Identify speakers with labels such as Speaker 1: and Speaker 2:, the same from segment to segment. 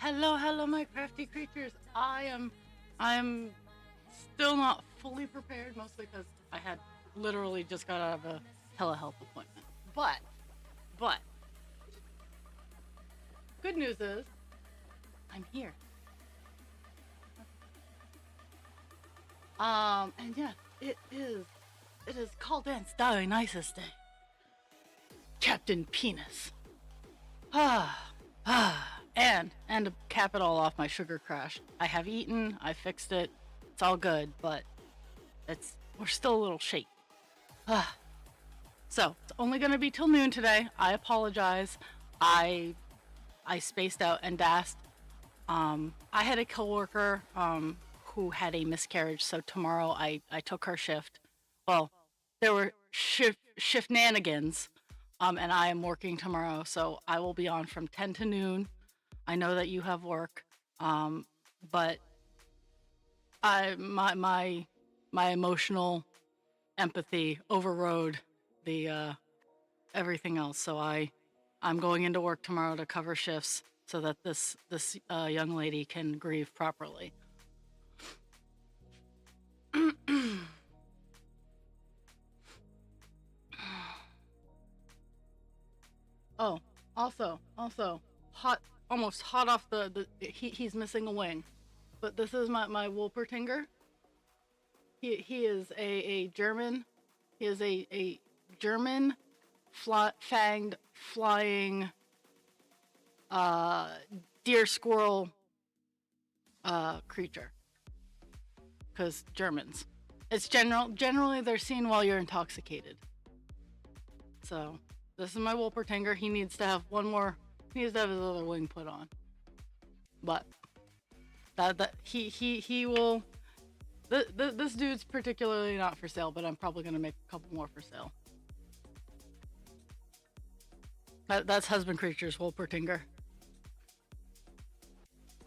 Speaker 1: Hello, my crafty creatures. I am still not fully prepared, mostly because I had literally just got out of a telehealth appointment. But, good news is I'm here. And yeah, it is called Dance Dionysus Day. Captain Penis. And to cap it all off, my sugar crashed. I have eaten, I fixed it, it's all good, but we're still a little shaky. Ah. So it's only gonna be till noon today. I apologize. I I spaced out and danced. I had a coworker who had a miscarriage, so tomorrow I took her shift. Well, there were shift nanigans, and I am working tomorrow, so I will be on from 10 to noon. I know that you have work, um, but I my emotional empathy overrode the everything else. So I'm going into work tomorrow to cover shifts so that this young lady can grieve properly. Oh, also hot, almost hot off he's missing a wing, but this is my Wolpertinger. He is a German. He is a German fanged flying uh deer squirrel creature, because Germans. It's generally they're seen while you're intoxicated. So this is my Wolpertinger. He needs to have one more. He needs to have his other wing put on. But he will. This dude's particularly not for sale, but I'm probably gonna make a couple more for sale. That's husband creatures Wolpertinger.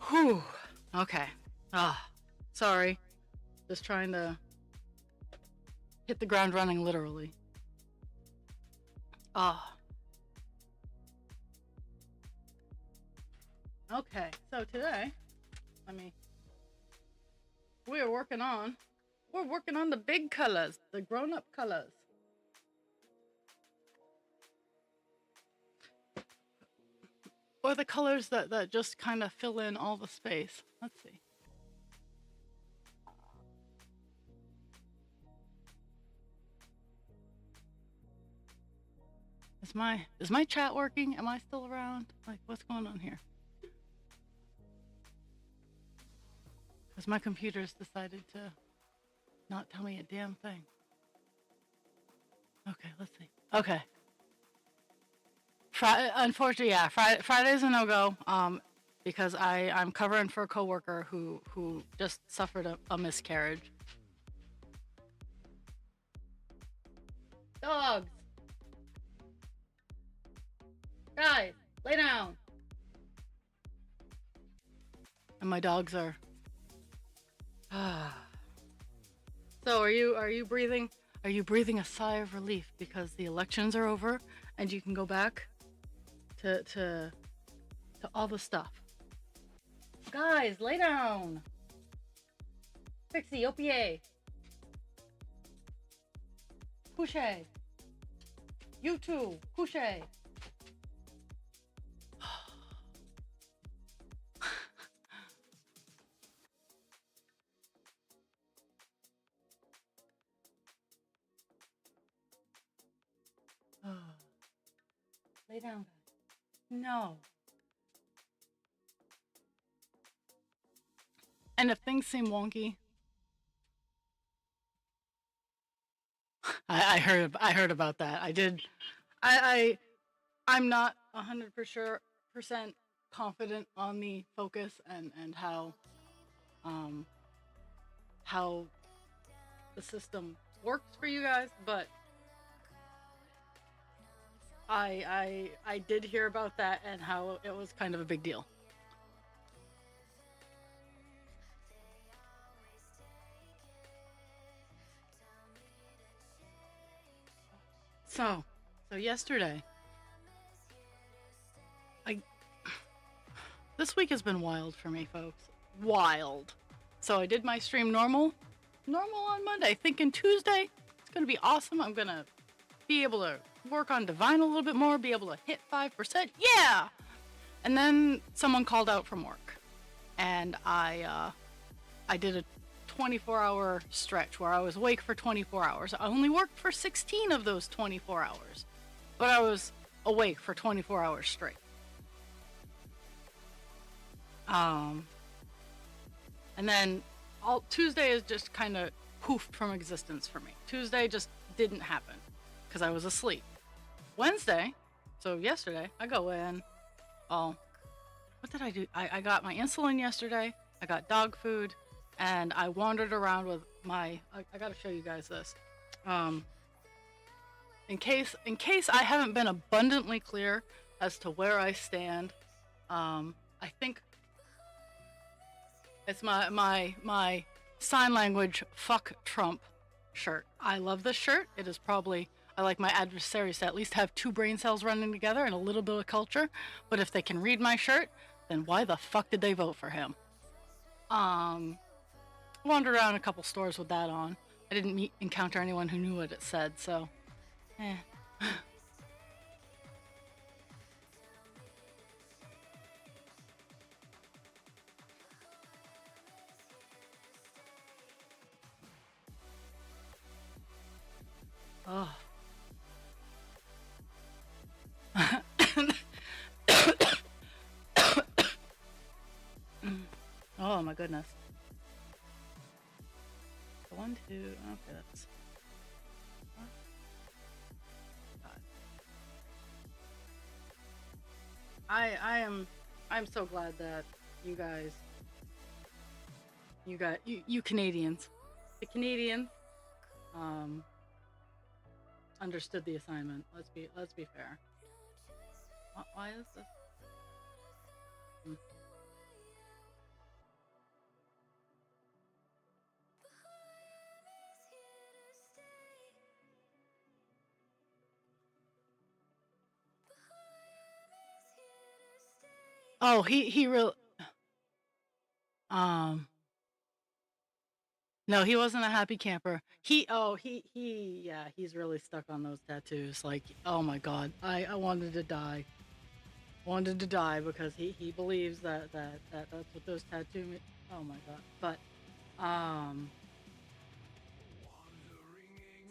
Speaker 1: Whew. Okay. Sorry. Just trying to hit the ground running, literally. Ah. Okay. So today, I mean, we're working on the big colors, the grown-up colors. Or the colors that just kind of fill in all the space. Let's see. Is my chat working? Am I still around? Like, what's going on here? Because my computer's decided to not tell me a damn thing. Okay, let's see. Okay. Unfortunately, yeah, Friday's a no-go. Because I'm covering for a coworker who just suffered a miscarriage. Dogs, guys, lay down. And my dogs are. So are you breathing? Are you breathing a sigh of relief because the elections are over and you can go back to all the stuff? Guys, lay down. Pixie, OPA. Couche. You too. Couche. Lay down, guys. No. And if things seem wonky, I heard about that. I did. I I'm not 100% confident on the focus and um how the system works for you guys, but I did hear about that and how it was kind of a big deal. So yesterday, I This week has been wild for me, folks. Wild. So I did my stream normal on Monday, thinking Tuesday it's gonna be awesome. I'm gonna be able to work on Divine a little bit more, be able to hit 5%. Yeah! And then someone called out from work. And I did a 24-hour stretch where I was awake for 24 hours. I only worked for 16 of those 24 hours. But I was awake for 24 hours straight. And then all Tuesday is just kind of poofed from existence for me. Tuesday just didn't happen because I was asleep. Wednesday, so yesterday, I go in. Oh, what did I do? I got my insulin yesterday. I got dog food, and I wandered around with my. I gotta show you guys this. In case I haven't been abundantly clear as to where I stand, I think it's my sign language fuck Trump shirt. I love this shirt. It is probably, I like my adversaries to at least have 2 brain cells running together and a little bit of culture. But if they can read my shirt, then why the fuck did they vote for him? Wandered around a couple stores with that on. I didn't encounter anyone who knew what it said, so oh. Oh my goodness. 1, 2, okay, that's God. I'm so glad that you guys you Canadians, the Canadians understood the assignment. Let's be fair. Why is this? Oh, he really no, he wasn't a happy camper. Yeah, he's really stuck on those tattoos. Like, oh my God, I wanted to die. Wanted to die because he believes that's what those tattoos. Oh my God, but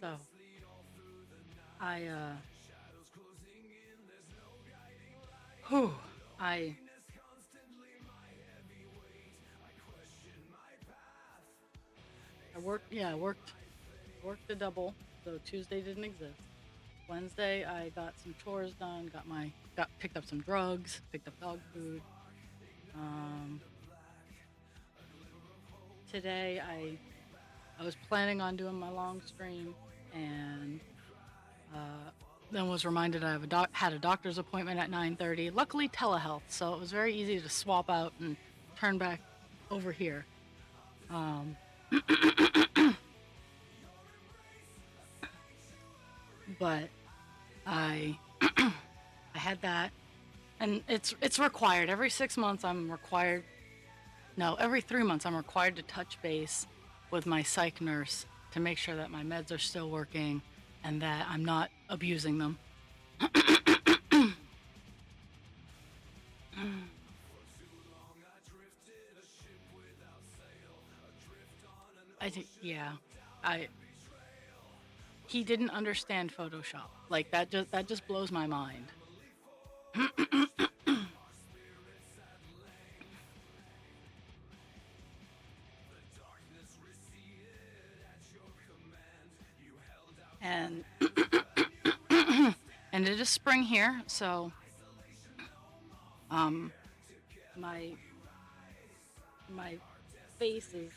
Speaker 1: so I whew, I worked, yeah, worked a double, so Tuesday didn't exist. Wednesday I got some chores done, picked up some drugs, picked up dog food. Today I was planning on doing my long stream, and then was reminded I had a doctor's appointment at 9:30. Luckily telehealth, so it was very easy to swap out and turn back over here. But I I had that, and it's required every 6 months. Every 3 months I'm required to touch base with my psych nurse to make sure that my meds are still working and that I'm not abusing them. He didn't understand Photoshop. Like that just blows my mind. And and it is spring here, so my face is,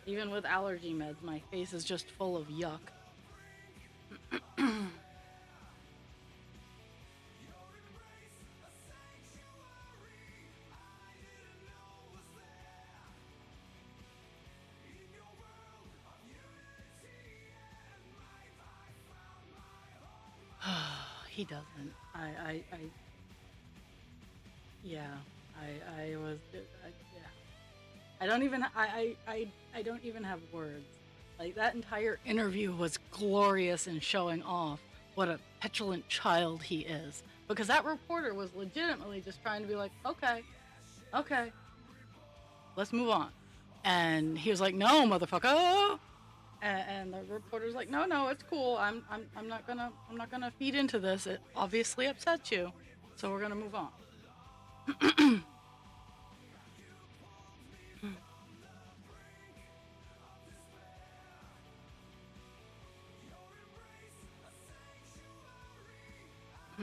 Speaker 1: even with allergy meds, my face is just full of yuck. He doesn't. Yeah, I was, yeah. I don't even, I don't even have words. Like that entire interview was glorious in showing off what a petulant child he is. Because that reporter was legitimately just trying to be like, okay, okay, let's move on. And he was like, no, motherfucker. And the reporter's like, no, no, it's cool. I'm not gonna feed into this. It obviously upsets you, so we're gonna move on.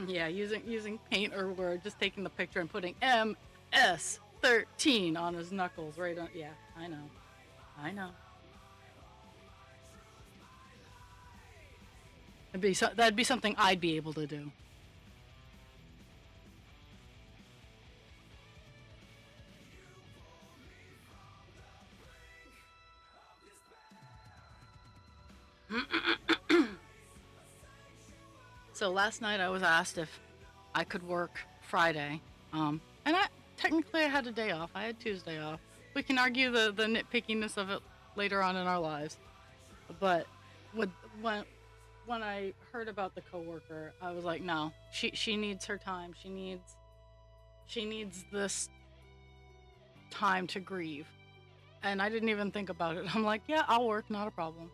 Speaker 1: Yeah, using paint or word, just taking the picture and putting MS13 on his knuckles, right on. Yeah, I know, I know. That'd be something I'd be able to do. So last night I was asked if I could work Friday, and I technically I had a day off. I had Tuesday off. We can argue the nitpickiness of it later on in our lives, but with when when I heard about the coworker, I was like, no, she needs her time. She needs this time to grieve, and I didn't even think about it. I'm like, yeah, I'll work, not a problem.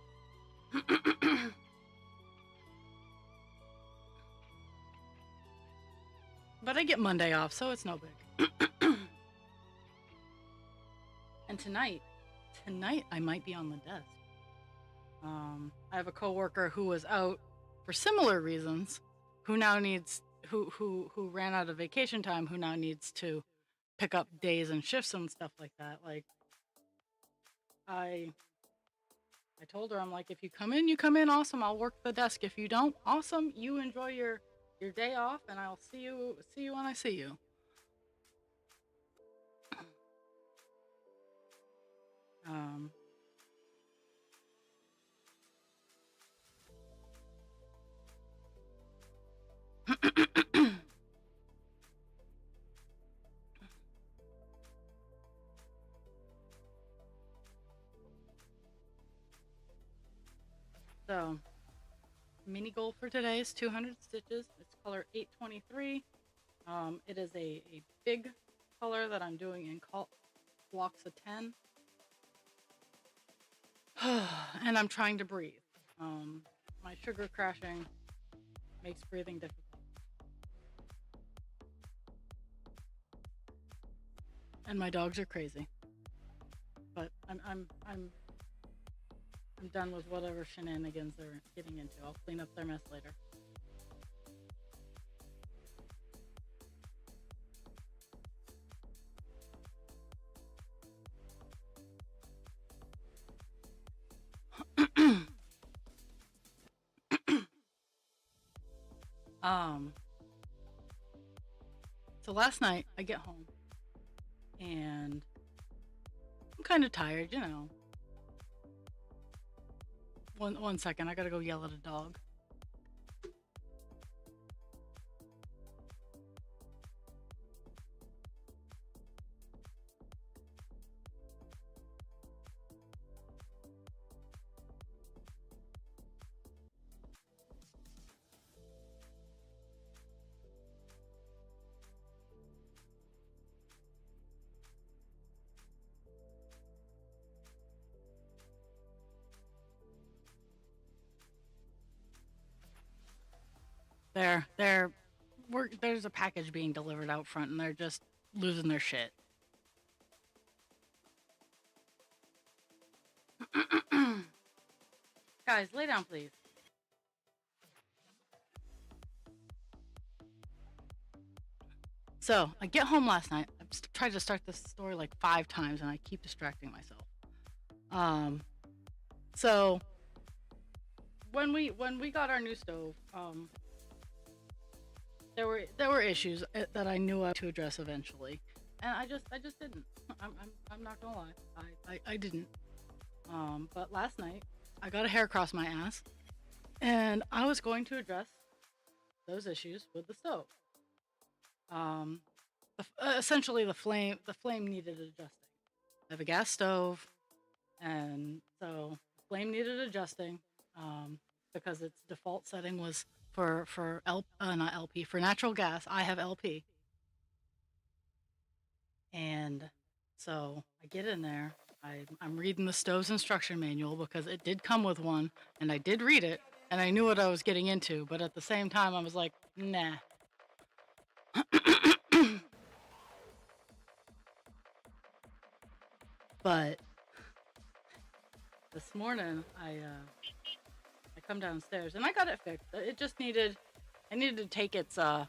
Speaker 1: But I get Monday off, so it's no big. And tonight I might be on the desk. I have a coworker who was out for similar reasons, who now needs who ran out of vacation time, who now needs to pick up days and shifts and stuff like that. Like I I told her, I'm like, if you come in, you come in, awesome. I'll work the desk. If you don't, awesome. You enjoy your day off, and I'll see you when I see you. Um, so mini goal for today is 200 stitches. It's color 823. It is a big color that I'm doing in blocks of 10. And I'm trying to breathe. My sugar crashing makes breathing difficult. And my dogs are crazy. But I'm done with whatever shenanigans they're getting into. I'll clean up their mess later. um so last night I get home and I'm kind of tired, you know. One second, I gotta go yell at a dog. They're there's a package being delivered out front and they're just losing their shit. Guys, lay down, please. So I get home last night. I've tried to start this story like 5 times, and I keep distracting myself. Um, so when we got our new stove, there were issues that I knew I had to address eventually, and I just didn't. I'm not gonna lie, I didn't. But last night I got a hair across my ass, and I was going to address those issues with the stove. Um, essentially the flame needed adjusting. I have a gas stove, and so the flame needed adjusting, um, because its default setting was for not LP, for natural gas. I have LP, and so I get in there. I'm reading the stove's instruction manual because it did come with one, and I did read it, and I knew what I was getting into. But at the same time, I was like, nah. But this morning, I come downstairs and I got it fixed. It just needed, I needed to take its air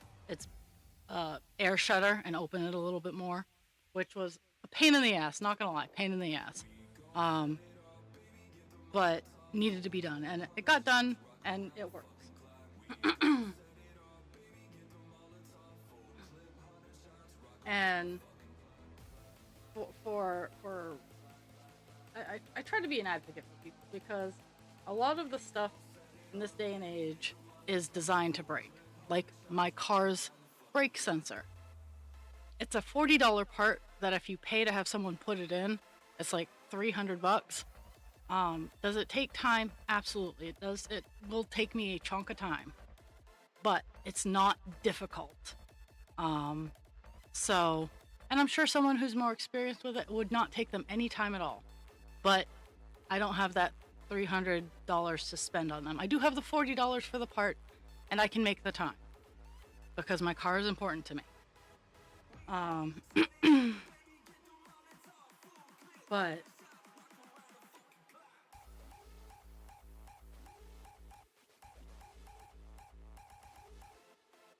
Speaker 1: shutter and open it a little bit more, which was a pain in the ass. Not gonna lie, pain in the ass. Um, but needed to be done, and it got done, and it works. And for I try to be an advocate for people because a lot of the stuff in this day and age is designed to break. Like my car's brake sensor. It's a $40 part that if you pay to have someone put it in, it's like $300. Does it take time? Absolutely, it does. It will take me a chunk of time, but it's not difficult. Um, so, and I'm sure someone who's more experienced with it would not take them any time at all. But I don't have that $300 to spend on them. I do have the $40 for the part, and I can make the time because my car is important to me. Um, but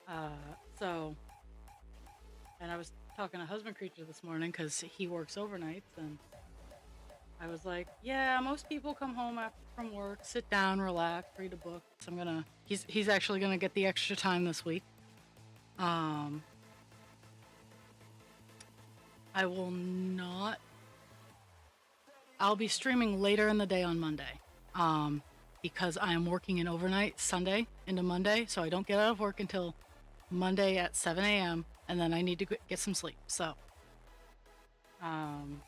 Speaker 1: uh, so, and I was talking to Husband Creature this morning because he works overnights, and I was like, yeah, most people come home from work, sit down, relax, read a book. So he's actually gonna get the extra time this week. Um, I will not. I'll be streaming later in the day on Monday, because I am working an overnight Sunday into Monday, so I don't get out of work until Monday at 7 a.m. and then I need to get some sleep. So, um,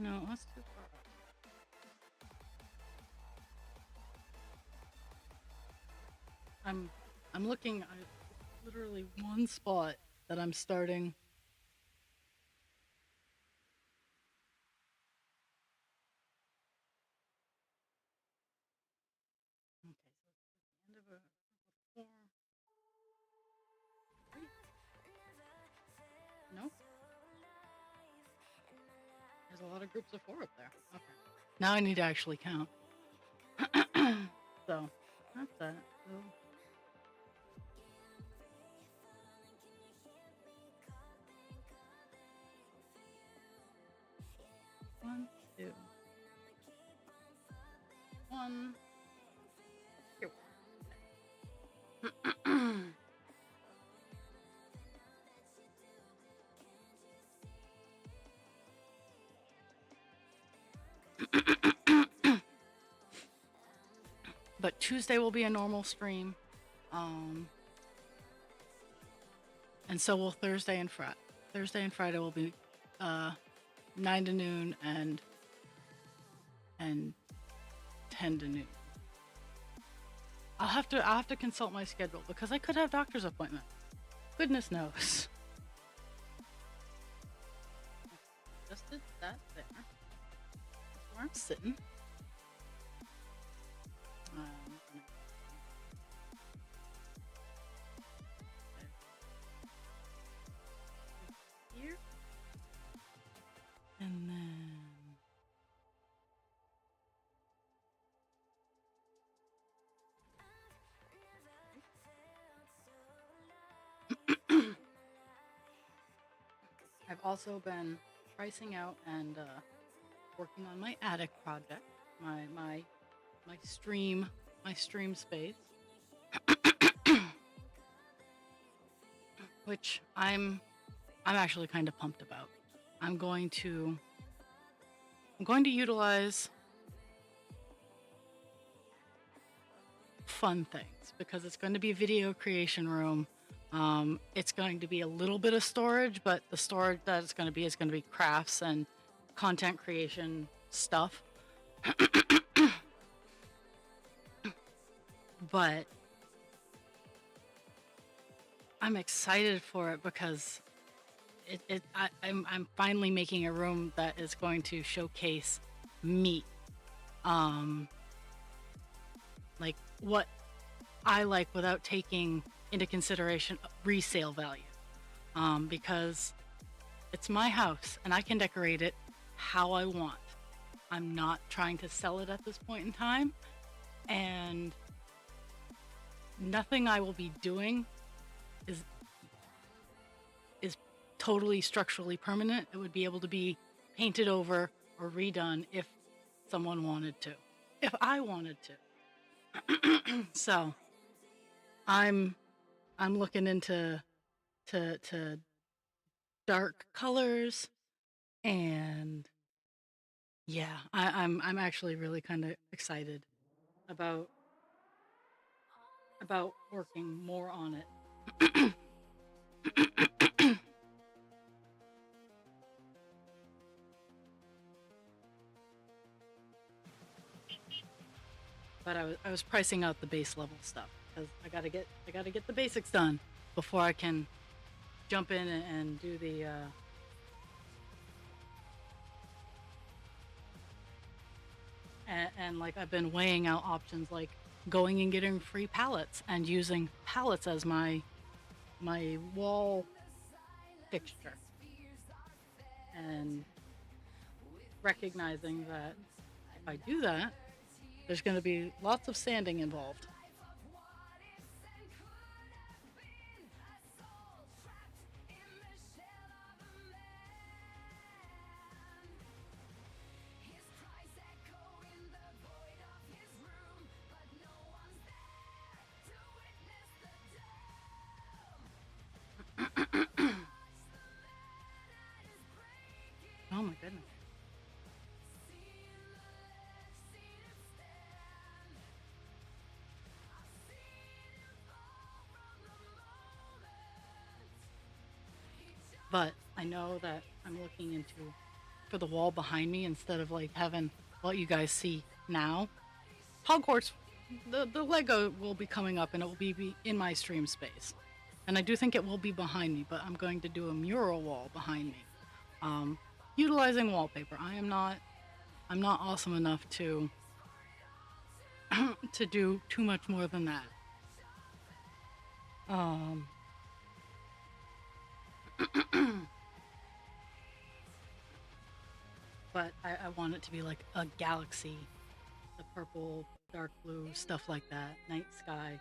Speaker 1: no, that's too far. I'm I'm looking. Literally one spot that I'm starting. Okay, so it's the end of a four. No, there's a lot of groups of four up there. Okay, now I need to actually count. So that's that. So, one, two, one. Here. But Tuesday will be a normal stream, um, and so will Thursday and Friday. Thursday and Friday will be 9 to noon and 10 to noon. I'll have to consult my schedule because I could have doctor's appointment. Goodness knows. Just did that there. That's where I'm sitting. I've also been pricing out and working on my attic project, my stream space, which I'm actually kind of pumped about. I'm going to utilize fun things because it's going to be a video creation room. It's going to be a little bit of storage, but the storage that it's going to be is going to be crafts and content creation stuff. But I'm excited for it because I'm finally making a room that is going to showcase me, like what I like without taking into consideration resale value, because it's my house and I can decorate it how I want. I'm not trying to sell it at this point in time, and nothing I will be doing is totally structurally permanent. It would be able to be painted over or redone if someone wanted to, if I wanted to. So I'm looking into to dark colors, and yeah, I'm actually really kind of excited about working more on it. But I was pricing out the base level stuff because I gotta get the basics done before I can jump in and do the and like I've been weighing out options like going and getting free pallets and using pallets as my wall fixture, and recognizing that if I do that, there's going to be lots of sanding involved. Oh my goodness. But I know that I'm looking into for the wall behind me instead of like having what you guys see now. Hogwarts, the Lego will be coming up and it will be in my stream space. And I do think it will be behind me, but I'm going to do a mural wall behind me. Utilizing wallpaper. I'm not awesome enough to to do too much more than that. But I want it to be like a galaxy, the purple, dark blue, stuff like that, night sky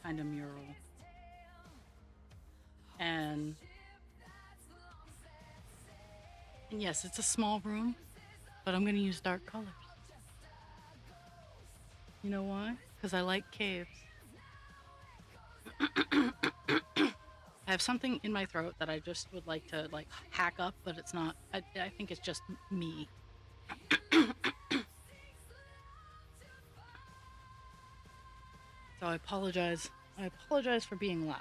Speaker 1: kind of mural. And yes, it's a small room, but I'm going to use dark colors. You know why? Because I like caves. I have something in my throat that I just would like to like hack up, but it's not. I think it's just me. So I apologize. I apologize for being loud.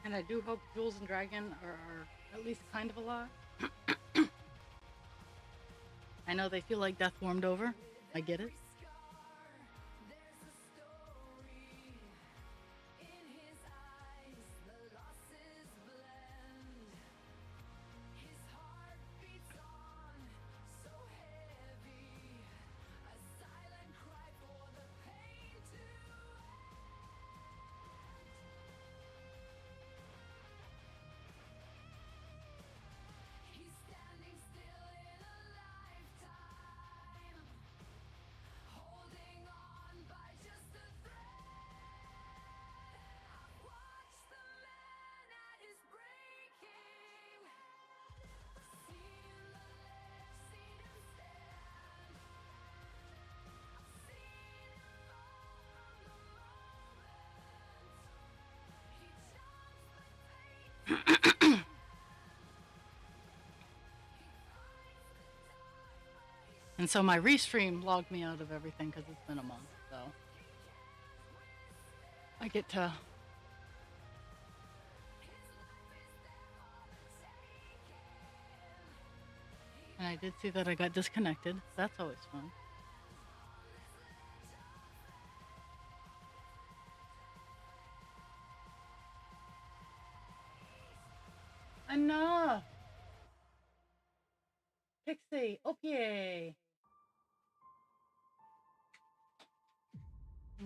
Speaker 1: And I do hope Jules and Dragon are at least kind of alive. I know they feel like death warmed over. I get it. And so my restream logged me out of everything because it's been a month. So I get to. And I did see that I got disconnected. That's always fun. Enough! Pixie, okay.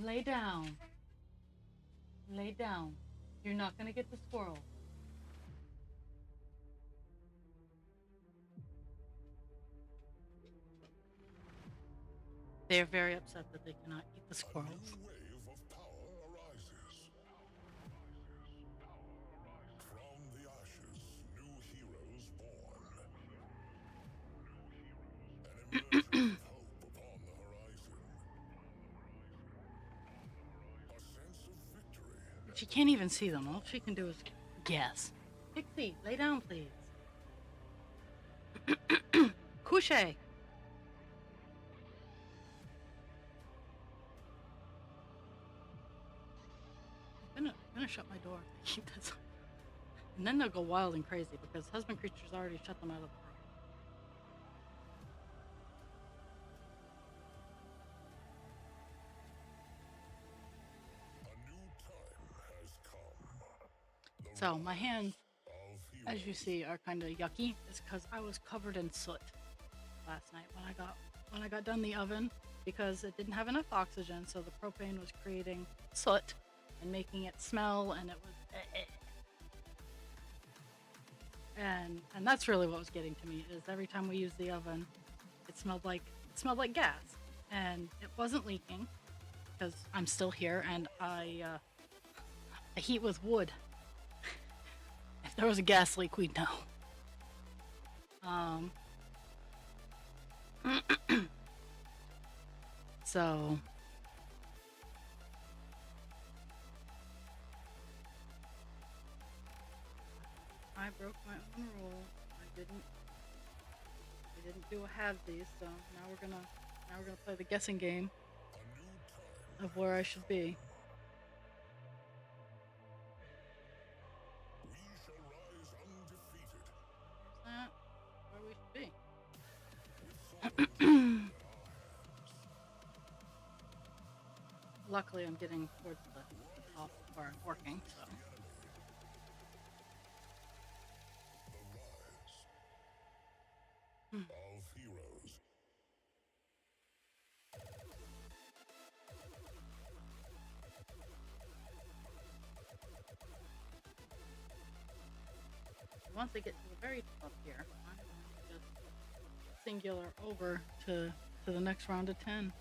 Speaker 1: Lay down. Lay down. You're not gonna get the squirrel. They are very upset that they cannot eat the squirrels. She can't even see them. All she can do is guess. Pixie, lay down, please. Couche. I'm gonna shut my door. Keep this. And then they'll go wild and crazy because husband creatures already shut them out of the room. So my hands, as you see, are kind of yucky. It's because I was covered in soot last night when I got done the oven because it didn't have enough oxygen, so the propane was creating soot and making it smell, and it was and that's really what was getting to me. Is every time we used the oven, it smelled like gas, and it wasn't leaking because I'm still here and I heat with wood. If there was a gas leak, we'd know. So I broke my own rule. I didn't do a halvesies, so now we're gonna play the guessing game of where I should be. Is that where we should be? Luckily, I'm getting towards the top where I'm working, so. Of heroes. Once I get to the very top here, I'm going to just singular over to the next round of 10.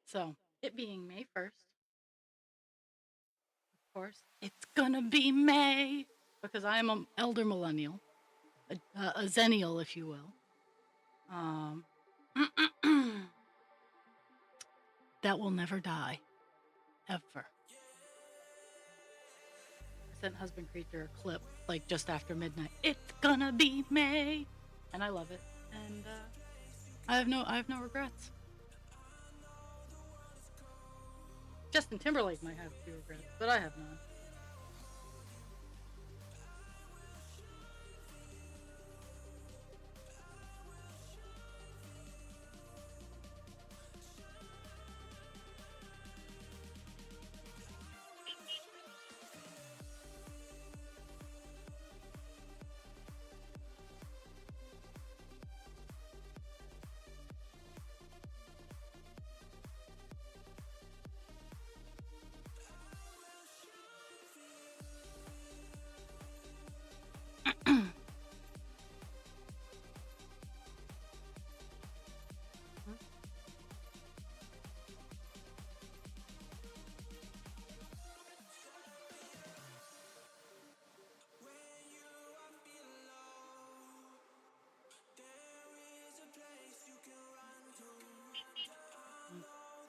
Speaker 1: So, it being May 1st, of course, it's gonna be May because I am an elder millennial, a zennial, if you will. That will never die, ever. sent husband creature a clip like just after midnight. It's gonna be May, and I love it. And I have no regrets. Justin Timberlake might have a few regrets, but I have none.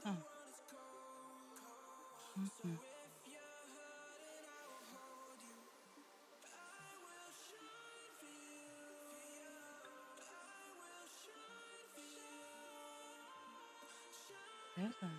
Speaker 1: Oh. Mm-mm. There's that.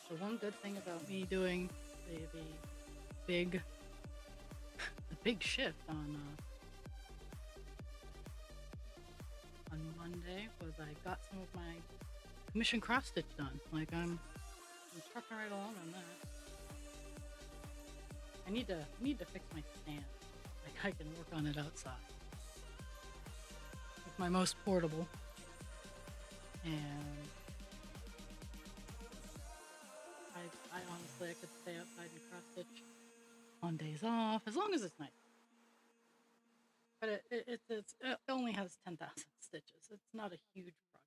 Speaker 1: The one good thing about me doing the big the big shift on Monday was I got some of my commission cross stitch done. Like I'm trucking right along on that. I need to fix my stand. Like I can work on it outside. It's my most portable. And I honestly I could stay outside and cross stitch on days off as long as it's nice. But it only has 10,000 stitches. It's not a huge project.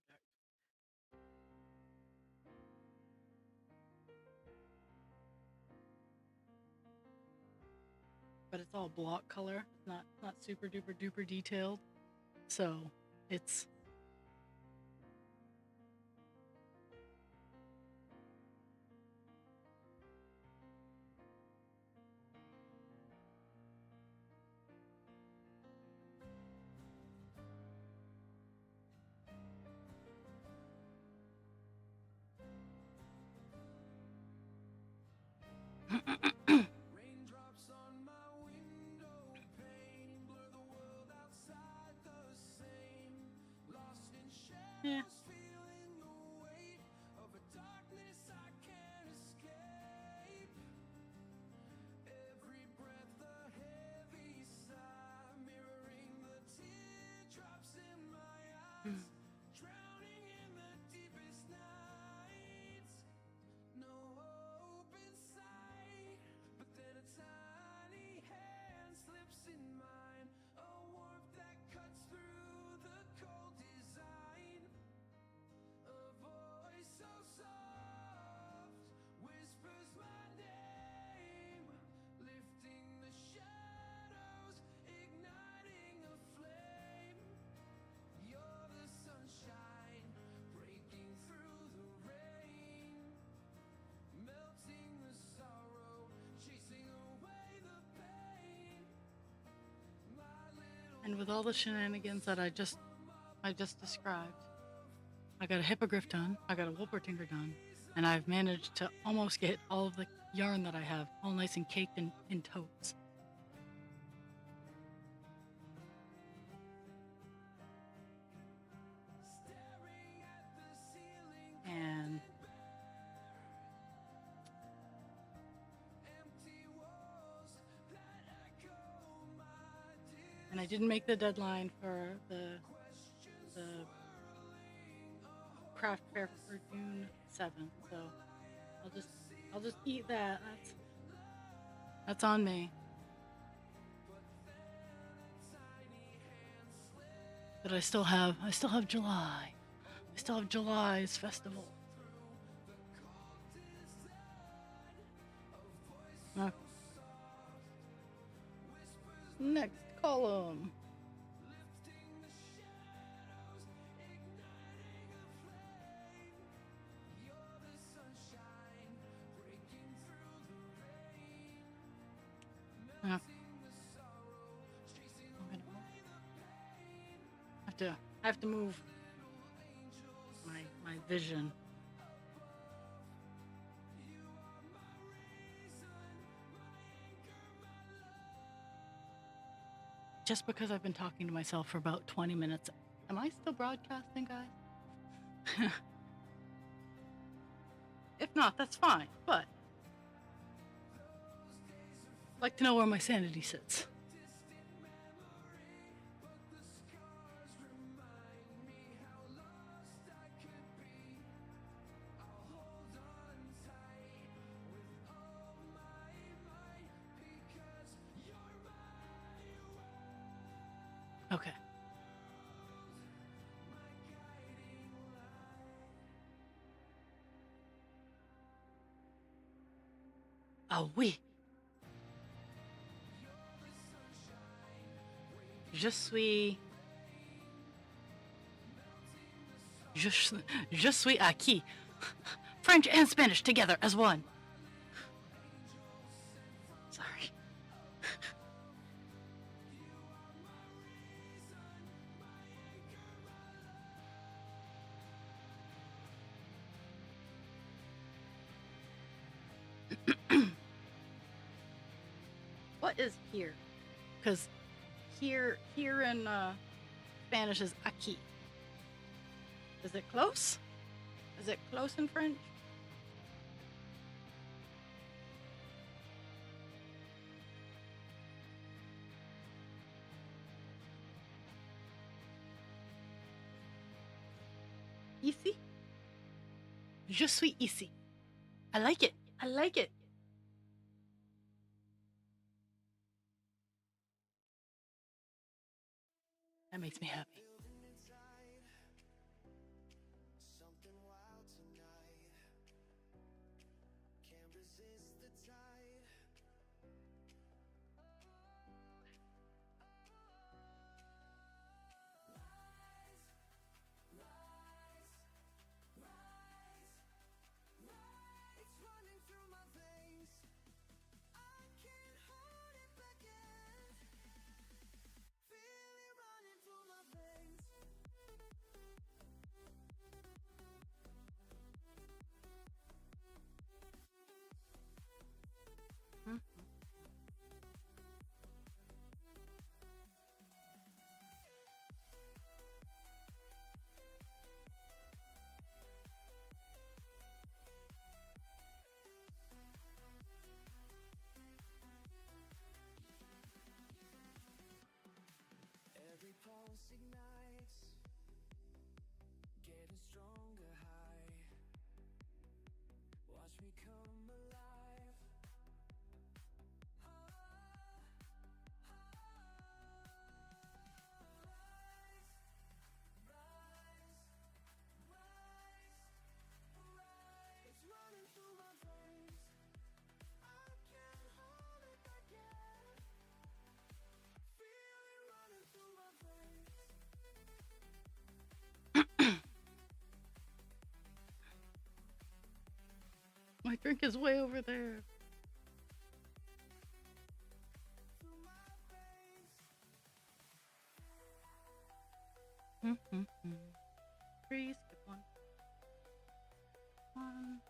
Speaker 1: But it's all block color. It's not super duper duper detailed. So it's yeah. Mm. And with all the shenanigans that I just described, I got a hippogriff done, I got a Wolpertinger done, and I've managed to almost get all of the yarn that I have all nice and caked in totes. And I didn't make the deadline for the craft fair for June 7th, so I'll just I'll just eat that. That's on me. But I still have July. I still have July's festival. Uh, Next column. Uh, I have to move my vision. Just because I've been talking to myself for about 20 minutes. Am I still broadcasting, guys? If not, that's fine, but I'd like to know where my sanity sits. Okay. Ah oui. Je suis. Je suis acquis. French and Spanish together as one. Sorry. What is here? Because here in Spanish is aquí. Is it close? Is it close in French? Ici? Je suis ici. I like it. I like it. That makes me happy. My drink is way over there. Three, skip one. One.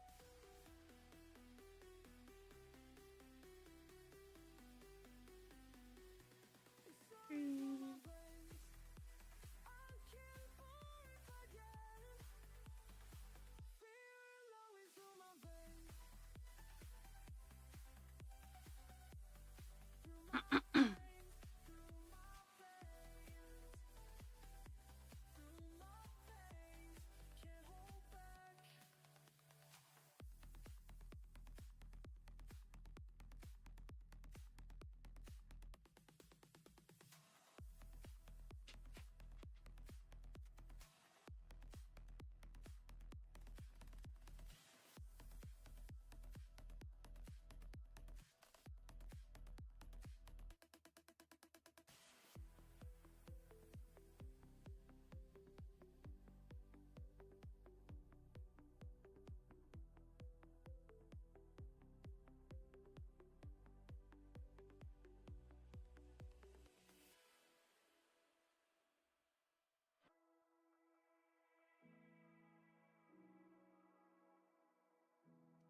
Speaker 1: Three.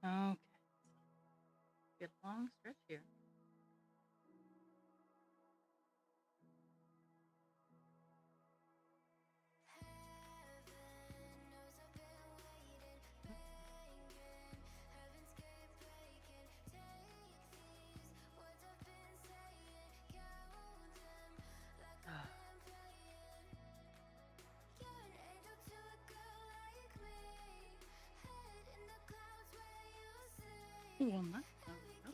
Speaker 1: Okay. Get a long stretch here. Ah, one left. There we go.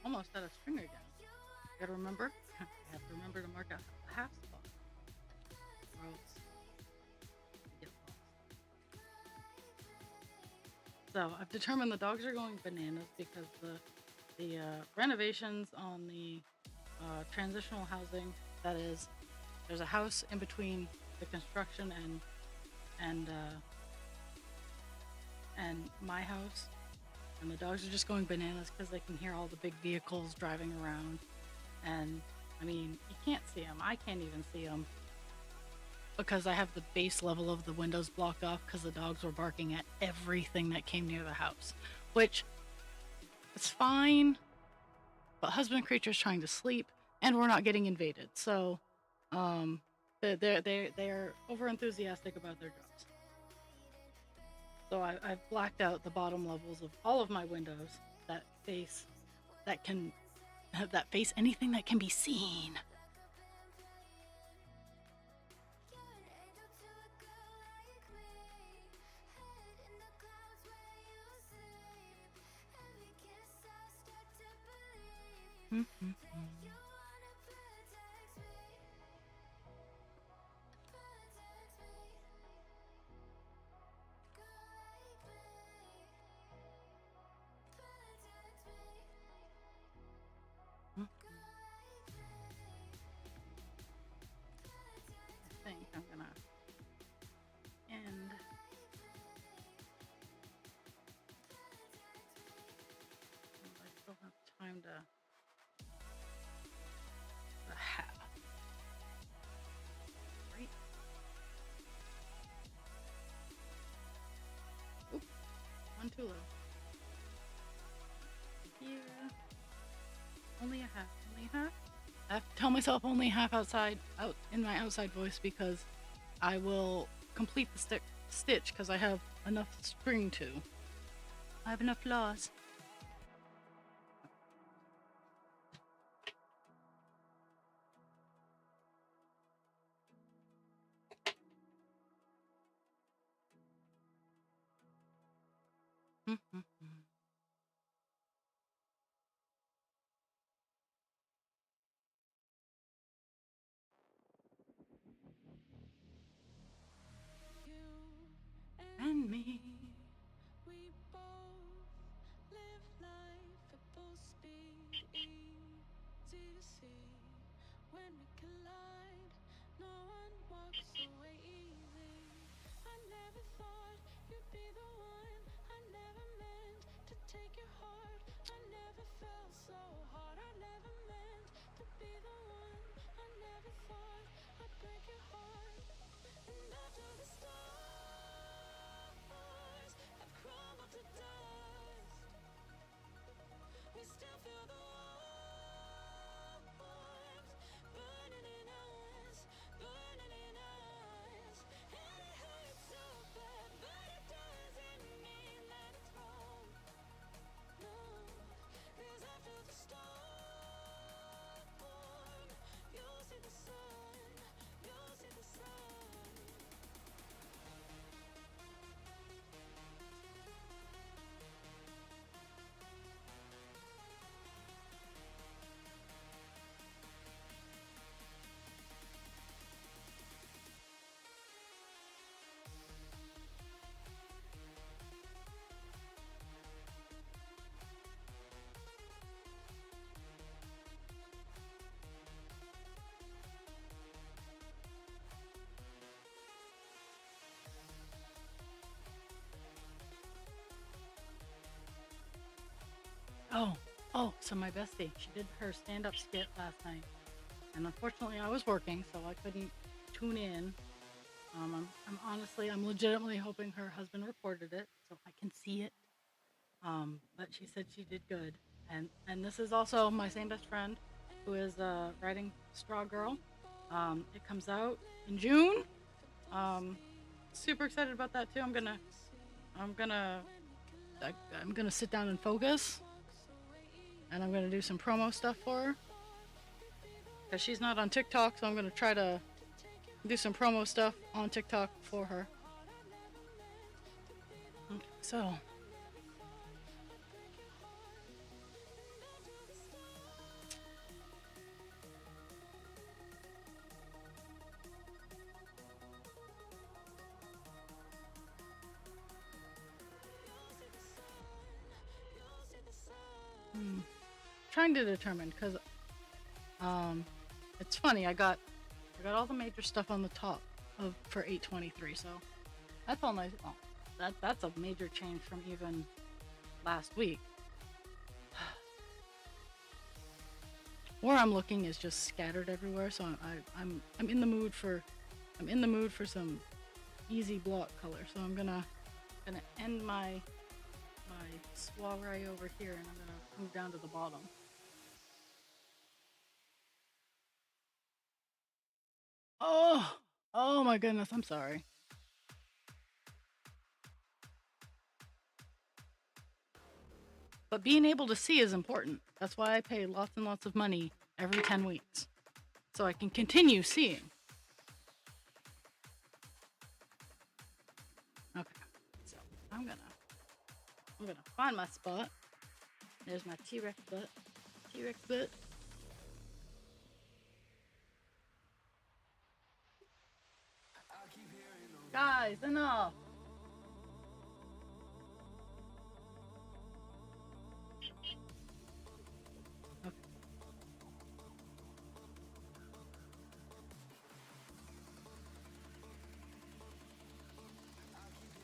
Speaker 1: I'm almost out of string again. Gotta remember. I have to remember to mark out the half spot, or else I get lost. So I've determined the dogs are going bananas because the renovations on the transitional housing, that is, there's a house in between the construction and uh, and my house, and the dogs are just going bananas because they can hear all the big vehicles driving around. And I mean, you can't see them. I can't even see them because I have the base level of the windows blocked off because the dogs were barking at everything that came near the house, which is fine. But husband creature's trying to sleep, and we're not getting invaded. So, um, they're over enthusiastic about their jobs. So I've blacked out the bottom levels of all of my windows that face that can that face anything that can be seen. Mm-hmm. I think I'm gonna end. I still have time to the half. Right? Oop, one too low. Here. Only a half. Only a half. I have to tell myself only half outside out in my outside voice because I will complete the stitch because I have enough string to. I have enough flaws. And me.
Speaker 2: We both live life at full speed, easy to see. When we collide, no one walks away easy. I never thought you'd be the one. I never meant to take your heart. I never felt so hard. I never meant to be the one. I never thought I'd break your heart. And after the stars have crumbled to dust, we still feel the warmth burning in us, burning in us. And it hurts so bad, but it doesn't mean that it's wrong. No, 'cause after the storm, you'll see the sun, you'll see the sun.
Speaker 1: So my bestie, she did her stand-up skit last night, and unfortunately I was working, so I couldn't tune in. I'm legitimately hoping her husband recorded it so I can see it. But she said she did good. And this is also my same best friend who is writing Straw Girl. It comes out in June. Um, Super excited about that too. I'm gonna I'm gonna sit down and focus, and I'm gonna do some promo stuff for her because she's not on TikTok. So I'm gonna try to do some promo stuff on TikTok for her. Okay, so trying to determine because um, it's funny. I got all the major stuff on the top of for 823. So that's all nice. Oh, that's a major change from even last week. Where I'm looking is just scattered everywhere. So I'm in the mood for some easy block color. So I'm gonna end my soiree over here, and I'm gonna move down to the bottom. Oh my goodness, I'm sorry. But being able to see is important. That's why I pay lots and lots of money every 10 weeks. So I can continue seeing. Okay. So I'm gonna find my spot. There's my T-Rex butt. T-Rex butt. Guys, enough. Okay.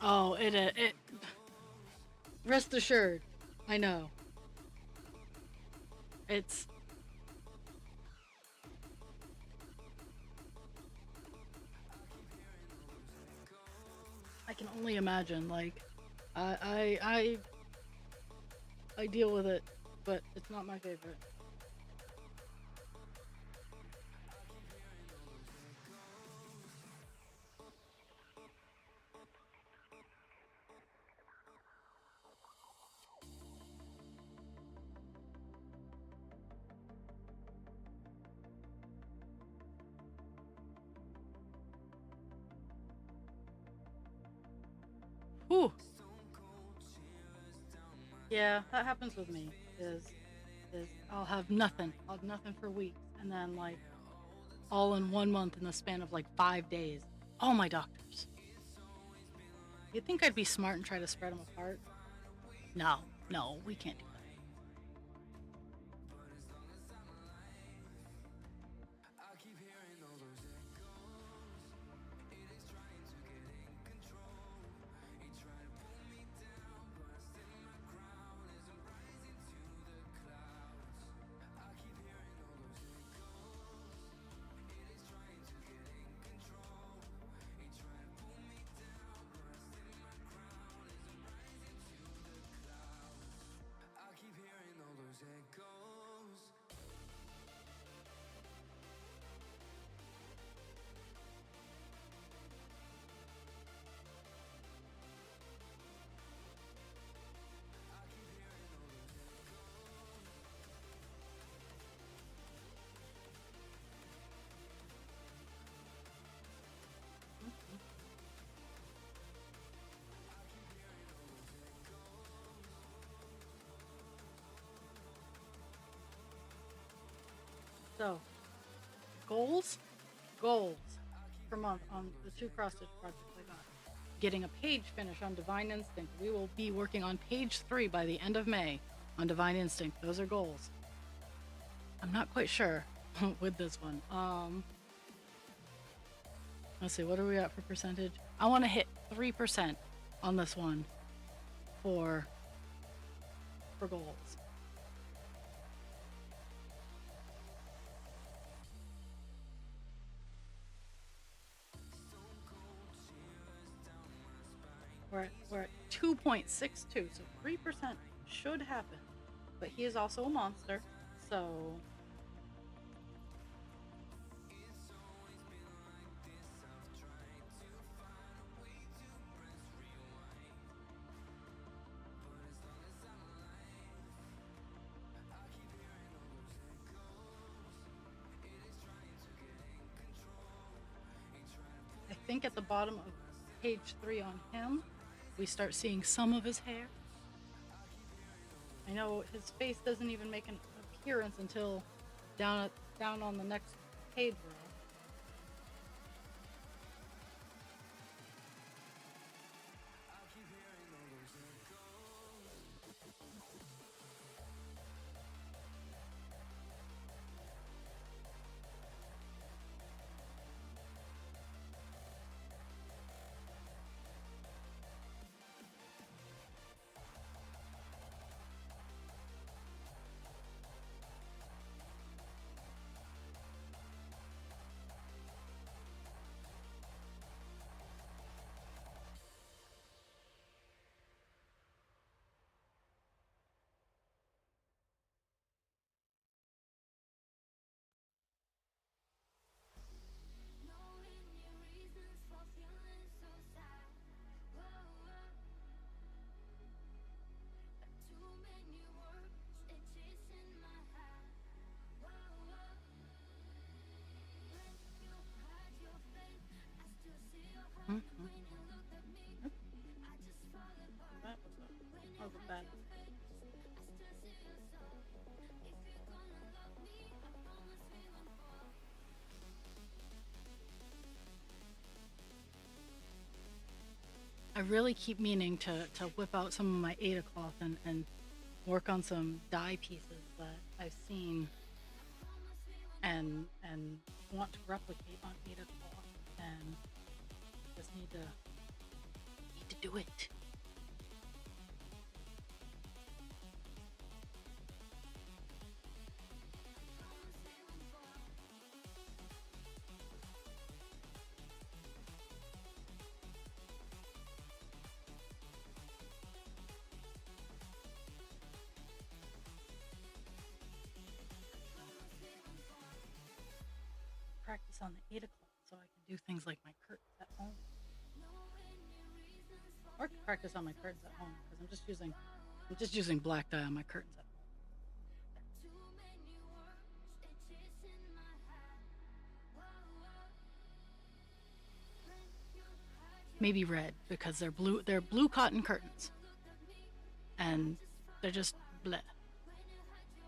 Speaker 1: Oh, it. Rest assured, I know. It's. I can only imagine. Like, I I I deal with it, but it's not my favorite. Whew. Yeah, that happens with me. Is I'll have nothing. I'll have nothing for weeks, and then like all in 1 month in the span of like 5 days. All my doctors. You'd think I'd be smart and try to spread them apart. No, no, we can't do that. So, goals? Goals per month on the two cross stitch projects I got. Getting a page finish on Divine Instinct. We will be working on page 3 by the end of May on Divine Instinct. Those are goals. I'm not quite sure with this one. Let's see, what are we at for percentage? I want to hit 3% on this one for goals. we're at 2.62, so 3% should happen. But he is also a monster, so I think at the bottom of page 3 on him, we start seeing some of his hair. I know his face doesn't even make an appearance until down on the next page row.
Speaker 2: Knowing your reasons for feeling so sad. Whoa, whoa. Too many words, stitches in my head. Whoa, whoa. When you hide your face, I still see your heart. When you look at me, I just fall apart.
Speaker 1: That was a
Speaker 2: When you
Speaker 1: bad.
Speaker 2: hide your face, I still see your soul. If you're gonna love me, I promise we won't fall.
Speaker 1: I really keep meaning to whip out some of my Ada cloth and work on some dye pieces that I've seen and want to replicate on Ada cloth, and just need to do it. Practice on the Ada cloth so I can do things like my curtains at home, or practice on my curtains at home because I'm just using black dye on my curtains at home.
Speaker 2: Too many words, stitches in my head. Whoa, whoa. When you hide your
Speaker 1: Maybe red because they're blue. They're blue cotton curtains, and they're just bleh.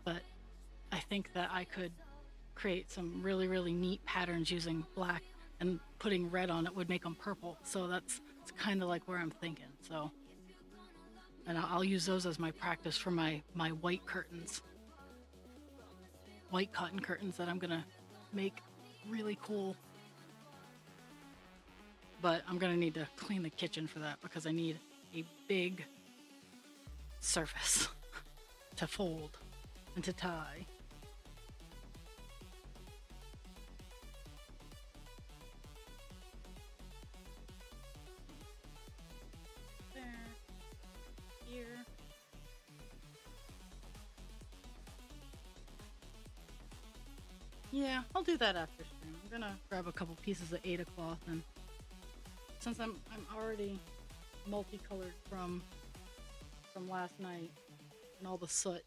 Speaker 1: But I think that I could create some really neat patterns using black, and putting red on it would make them purple. So it's kind of like where I'm thinking. So, and I'll use those as my practice for my white curtains, white cotton curtains that I'm gonna make really cool. But I'm gonna need to clean the kitchen for that because I need a big surface to fold and to tie. There, here. Yeah, I'll do that after stream. I'm gonna grab a couple pieces of Ada cloth, and since I'm already multicolored from last night and all the soot,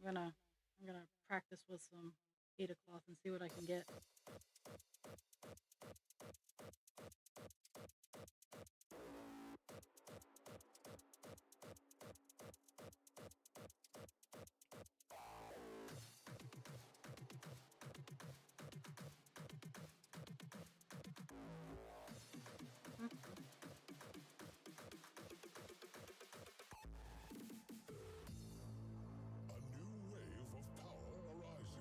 Speaker 1: I'm gonna practice with some Ada cloth and see what I can get.
Speaker 3: A new wave of power arises.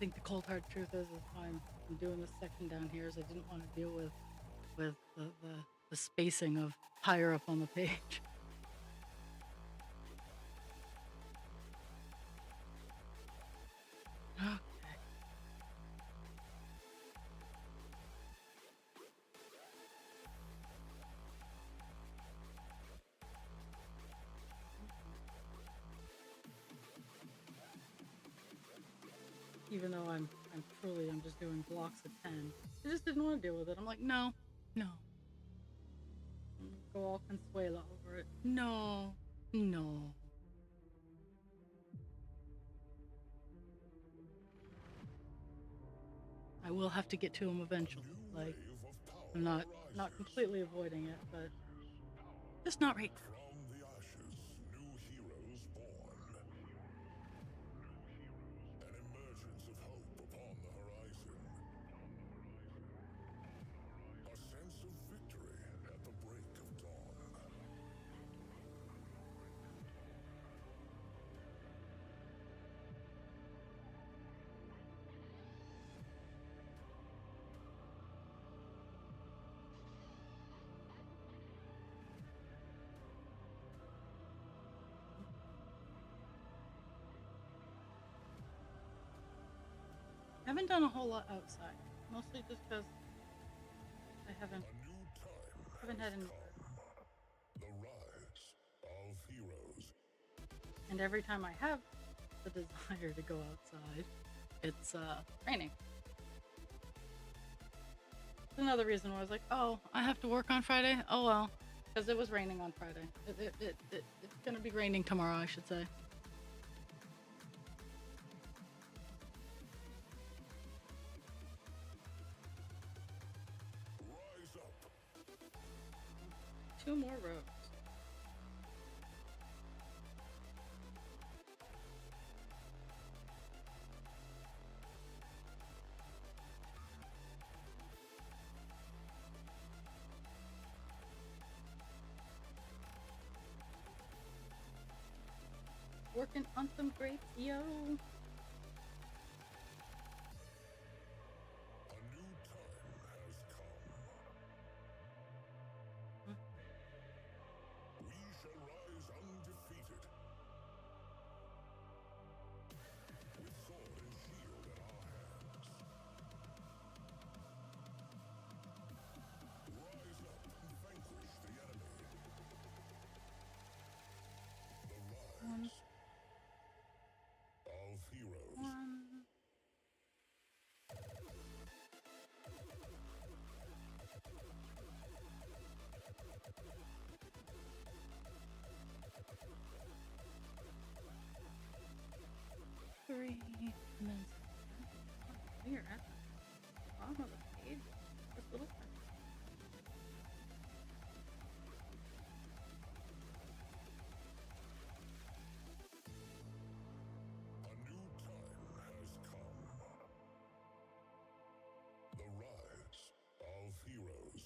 Speaker 1: think the cold hard truth is why I'm doing this section down here is I didn't want to deal with the spacing of higher up on the page. Okay. Even though I'm just doing blocks of 10. I just didn't want to deal with it. I'm like, no. Go all Consuela over it. No. I will have to get to him eventually. Like, I'm not completely avoiding it, but just not right now.
Speaker 2: From the ashes, new heroes born. An emergence of hope upon the horizon. A sense of victory at the break of dawn.
Speaker 1: I haven't done a whole lot outside, mostly just because I haven't had any.
Speaker 2: The rise of heroes.
Speaker 1: And every time I have the desire to go outside, it's raining. That's another reason why I was like, oh, I have to work on Friday. Oh well, because it was raining on Friday. It's gonna be raining tomorrow, I should say.
Speaker 2: Rise up.
Speaker 1: 2 more rows. Working on some grapes, yo.
Speaker 2: A new time has come. We shall rise undefeated. With sword and shield in our hands. Rise up and vanquish the enemy. The rise of heroes.
Speaker 1: 1. Three, and then we are at the bottom of the page. This little section.
Speaker 2: A new time has come. The rise of heroes.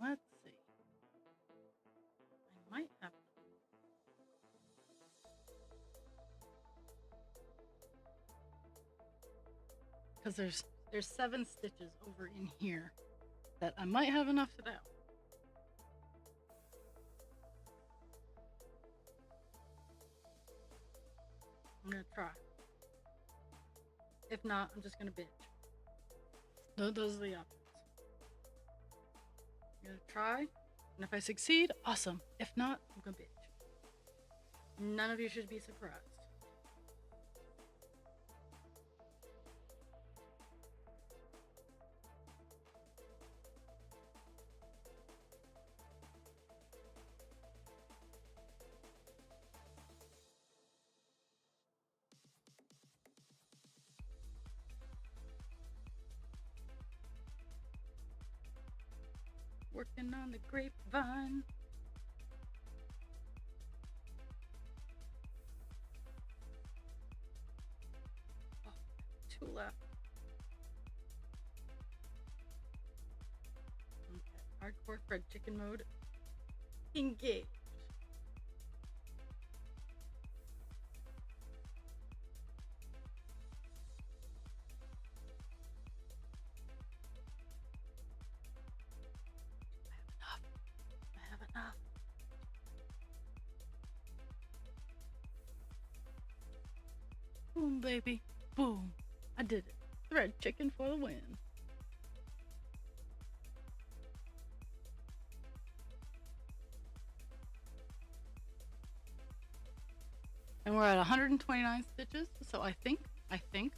Speaker 1: Let's see. I might have because there's 7 stitches over in here that I might have enough to do. I'm gonna try. If not, I'm just gonna bitch. Those are the options. I'm gonna try, and if I succeed, awesome. If not, I'm gonna bitch. None of you should be surprised. Working on the grapevine. Oh, 2 left. Okay. Hardcore fried chicken mode. Engage. I have enough. Boom, baby. Boom. I did it. Thread chicken for the win. And we're at 129 stitches, so I think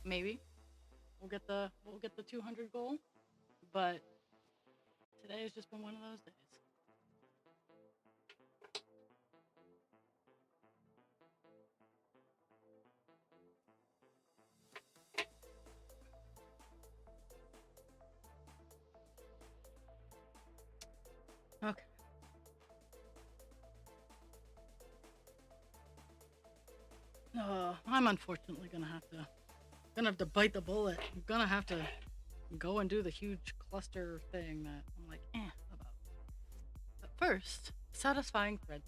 Speaker 1: maybe we'll get the 200 goal. But today has just been one of those days. Okay. I'm unfortunately gonna have to bite the bullet. I'm gonna have to go and do the huge cluster thing that I'm like, about. But first, satisfying thread.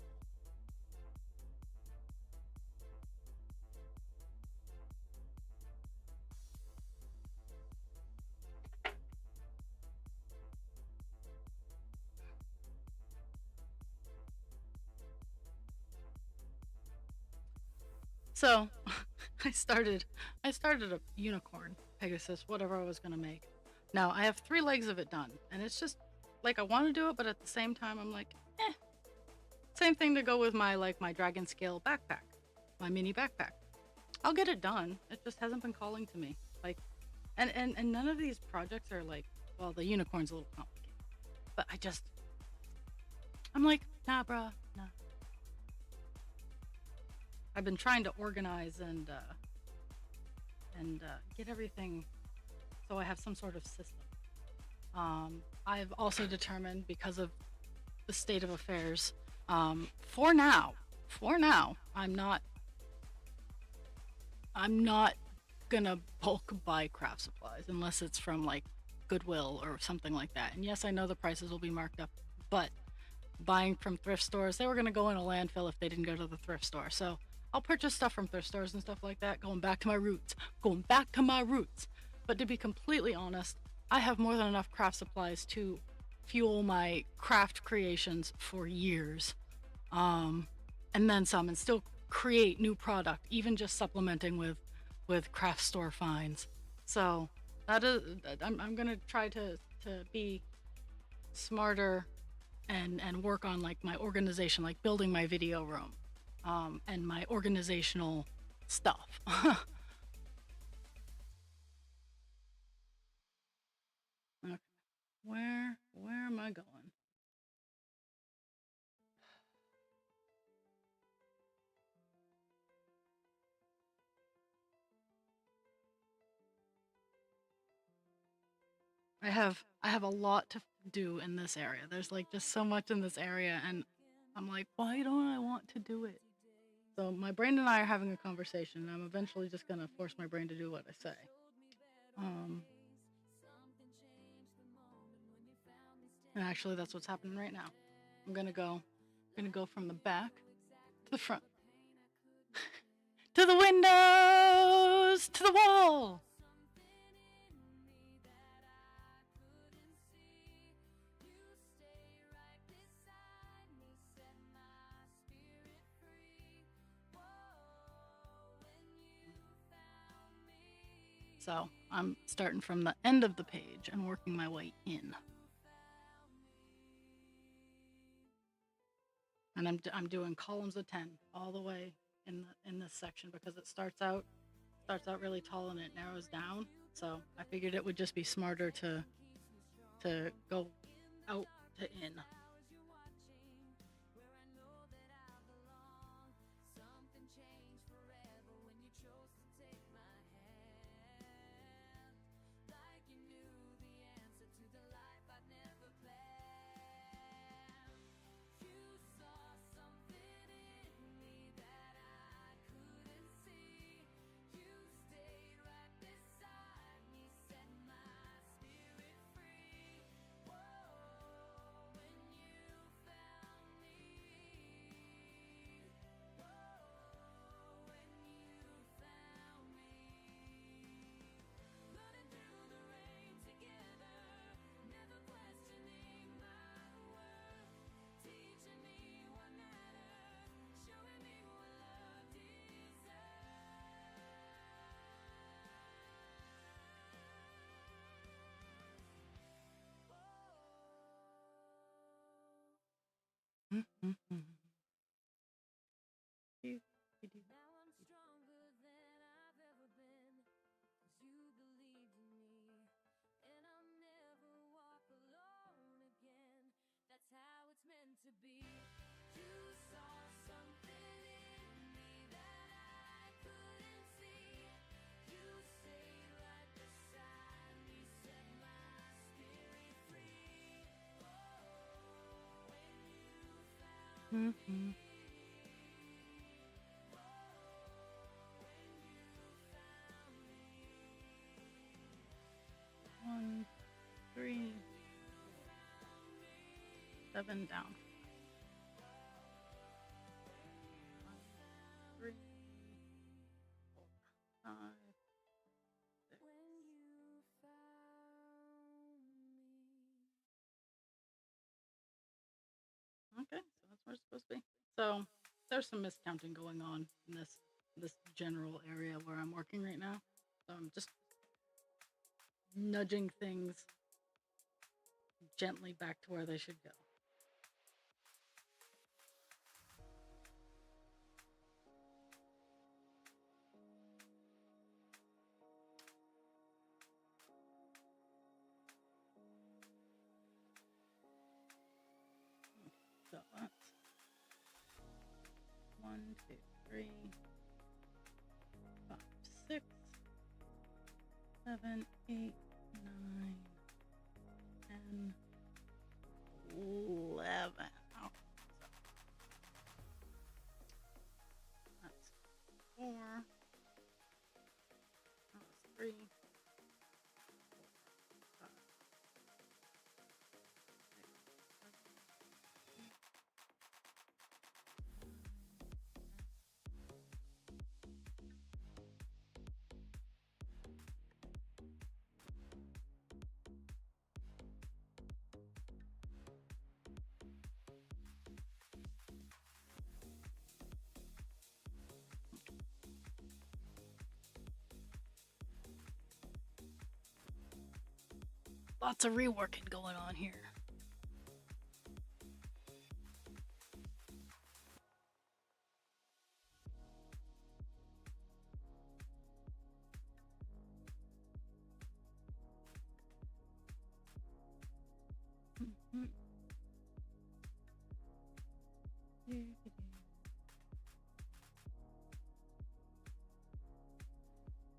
Speaker 1: So, I started a unicorn, Pegasus, whatever I was gonna make. Now I have 3 legs of it done, and it's just like I want to do it, but at the same time I'm like, same thing to go with my dragon scale backpack, my mini backpack. I'll get it done. It just hasn't been calling to me. Like, and none of these projects are like, well, the unicorn's a little complicated, but I'm like, nah, bruh, nah. I've been trying to organize and get everything so I have some sort of system. I've also determined, because of the state of affairs, for now, I'm not gonna bulk buy craft supplies unless it's from like Goodwill or something like that. And yes, I know the prices will be marked up, but buying from thrift stores, they were gonna go in a landfill if they didn't go to the thrift store. So I'll purchase stuff from thrift stores and stuff like that, going back to my roots. But to be completely honest, I have more than enough craft supplies to fuel my craft creations for years. And then some, and still create new product, even just supplementing with craft store finds. So that is, I'm gonna try to be smarter and work on like my organization, like building my video room, and my organizational stuff. Okay. Where am I going? I have a lot to do in this area. There's like just so much in this area, and I'm like, why don't I want to do it? So my brain and I are having a conversation, and I'm eventually just gonna force my brain to do what I say. And actually, that's what's happening right now. I'm gonna go from the back to the front, to the windows, to the wall. So I'm starting from the end of the page and working my way in. And I'm doing columns of 10 all the way in this section, because it starts out really tall and it narrows down. So I figured it would just be smarter to go out to in.
Speaker 2: Now I'm stronger than I've ever been, 'cause you believed in me, and I'll never walk alone again. That's how it's meant to be. You saw something in me that I couldn't see. You stayed right beside me, set my spirit free. Oh, when you found me.
Speaker 1: One, 3, 7 down. 1, 3, 4, 5, 6. Okay, so that's where it's supposed to be. So there's some miscounting going on in this general area where I'm working right now. So I'm just nudging things gently back to where they should go. So that's 1, 2, 3, 5, 6, 7, 8, 9, 10, 11. Oh, that's 4. That's 3, 4, 5, 6, 7, 8. Lots of reworking going on here.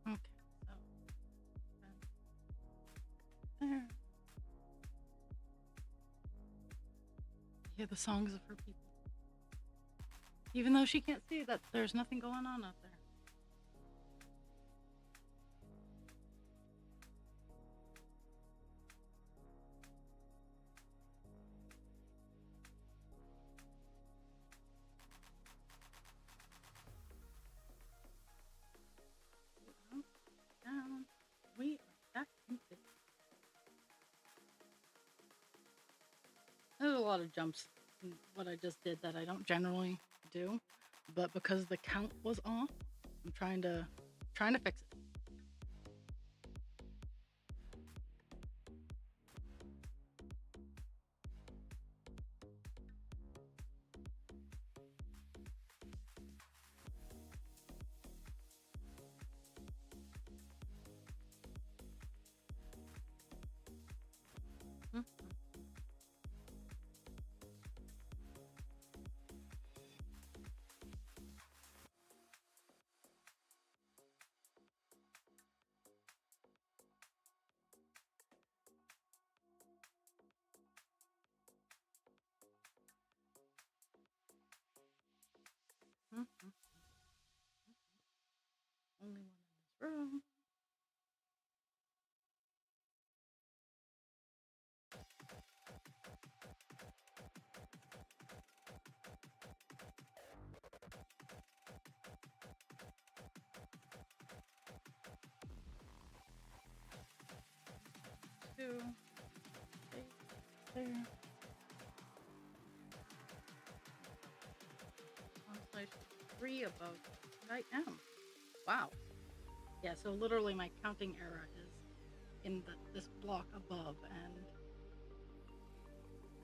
Speaker 1: Okay, so there. Hear the songs of her people. Even though she can't see that there's nothing going on out there. Down. We are back in business. There's a lot of jumps in what I just did that I don't generally do, but because the count was off, I'm trying to fix it. Hmm. Hmm. Only one in this room. Two. Eight, there. 1/3 above. I am. Wow. Yeah, so literally my counting error is in this block above, and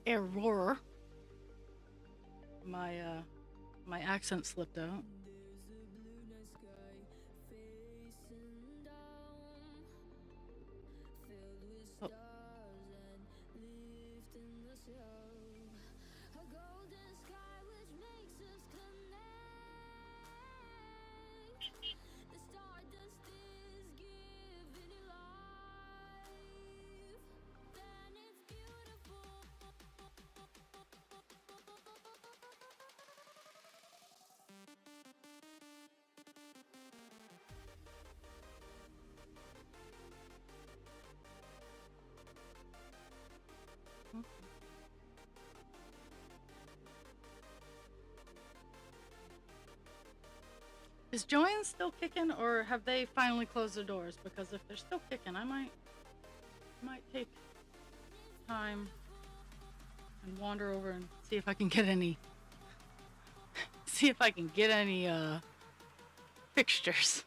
Speaker 1: error My accent slipped out. Oh, hmm. Is Joanne still kicking, or have they finally closed the doors? Because if they're still kicking, I might take time and wander over and see if I can get any fixtures.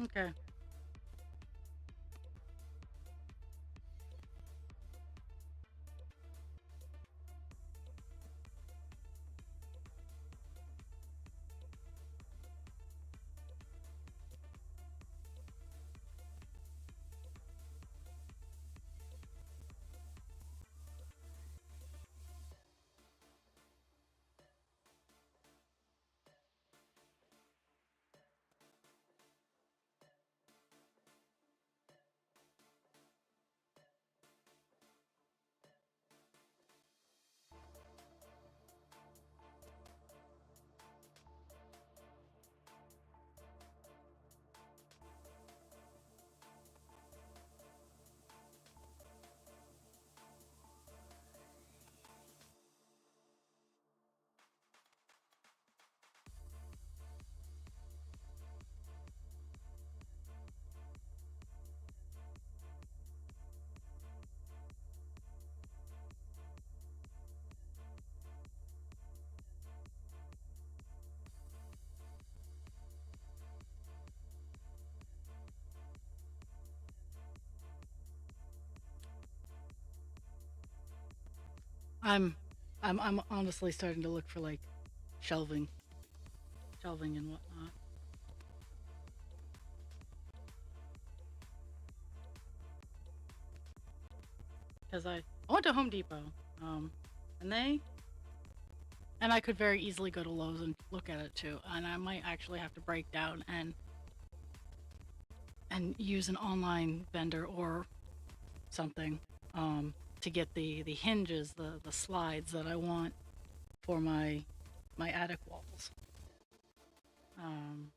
Speaker 1: Okay. I'm I'm honestly starting to look for like shelving, shelving and whatnot. Because I went to Home Depot, um, and I could very easily go to Lowe's and look at it too. And I might actually have to break down and use an online vendor or something, to get the hinges, the slides that I want for my attic walls. Um,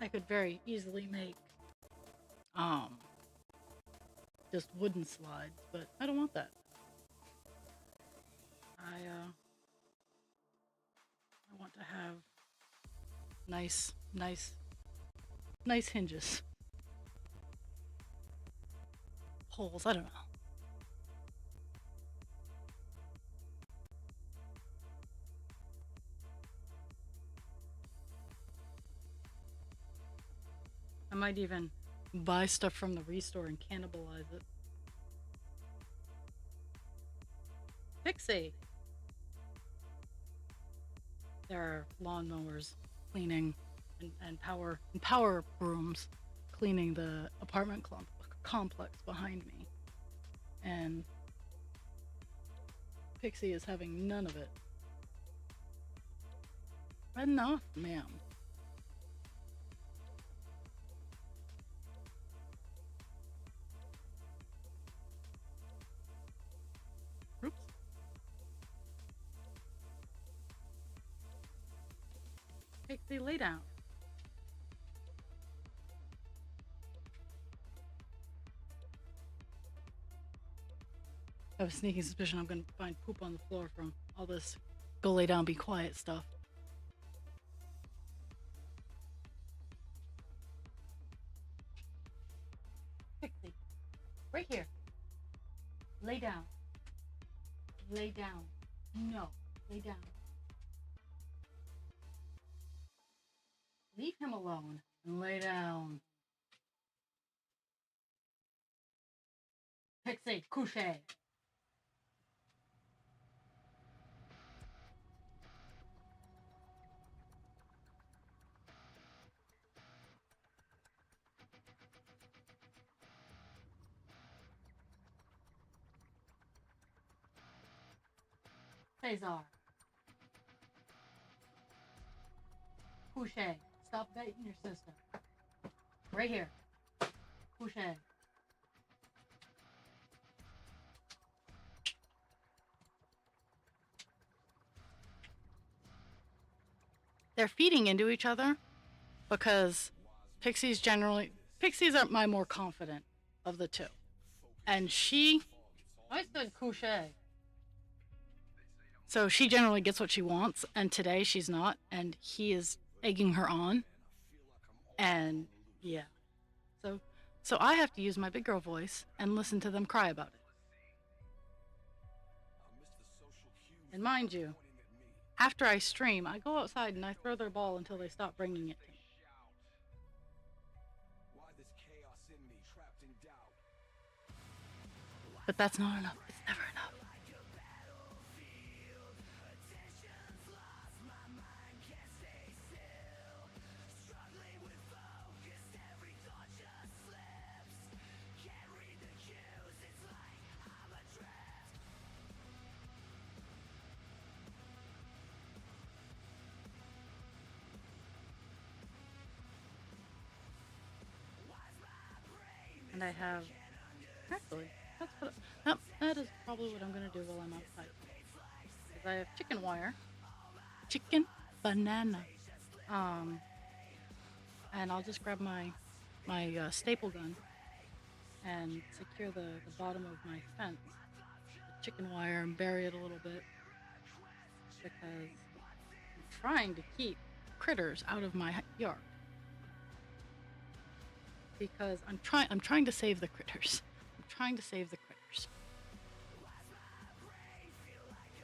Speaker 1: I could very easily make um just wooden slides, but I don't want that. I want to have nice, nice, nice hinges. Holes, I don't know. I might even buy stuff from the restore and cannibalize it. Pixie! There are lawnmowers cleaning and power brooms cleaning the apartment complex behind me. And Pixie is having none of it. Enough, ma'am. Oops. Pixie, lay down. I have a sneaking suspicion I'm gonna find poop on the floor from all this go lay down, be quiet stuff. Pixie, right here. Lay down. Lay down. No, lay down. Leave him alone and lay down. Pixie, couche. Cesar. Couche. Stop biting your sister. Right here. Couche. They're feeding into each other because Pixies are my more confident of the two. And I said couche. So she generally gets what she wants, and today she's not, and he is egging her on. And yeah. So I have to use my big girl voice and listen to them cry about it. And mind you, after I stream, I go outside and I throw their ball until they stop bringing it to me. But that's not enough. It's never enough. And I have, actually, that is probably what I'm gonna do while I'm outside. Because I have chicken wire, chicken banana, and I'll just grab my staple gun and secure the bottom of my fence, the chicken wire, and bury it a little bit because I'm trying to keep critters out of my yard. Because I'm trying to save the critters. I'm trying to save the critters.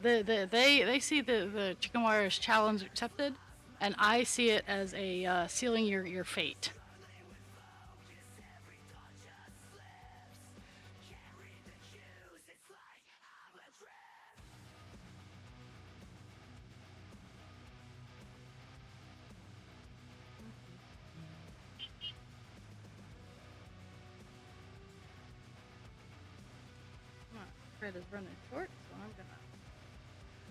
Speaker 1: They see the chicken wire as challenge accepted, and I see it as a sealing your fate. Thread is running short, so I'm gonna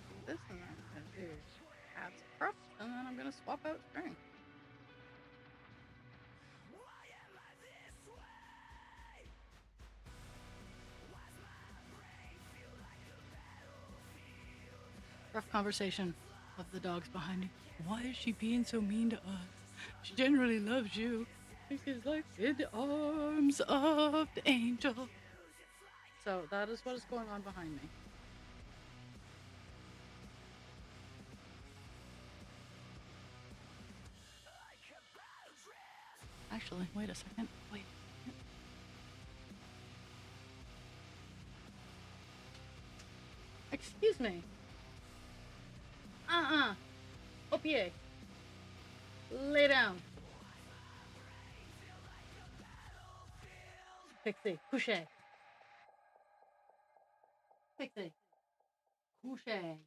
Speaker 1: do this, and then I'm gonna do halves across, and then I'm gonna swap out string. Rough conversation of the dogs behind me. Why is she being so mean to us? She generally loves you. It's like in the arms of the angel. So that is what is going on behind me. Actually, wait a second. Wait. Excuse me. Au pied. Lay down. Pixie, couche. Pixie, couche.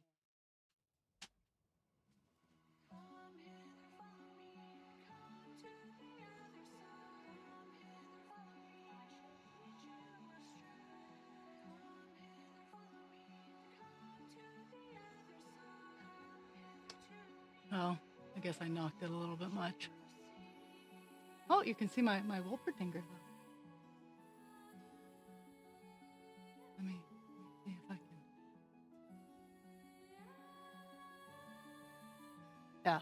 Speaker 1: Oh, I guess I knocked it a little bit much. Oh, you can see my Wolpertinger though. Let me see if I can. Yeah.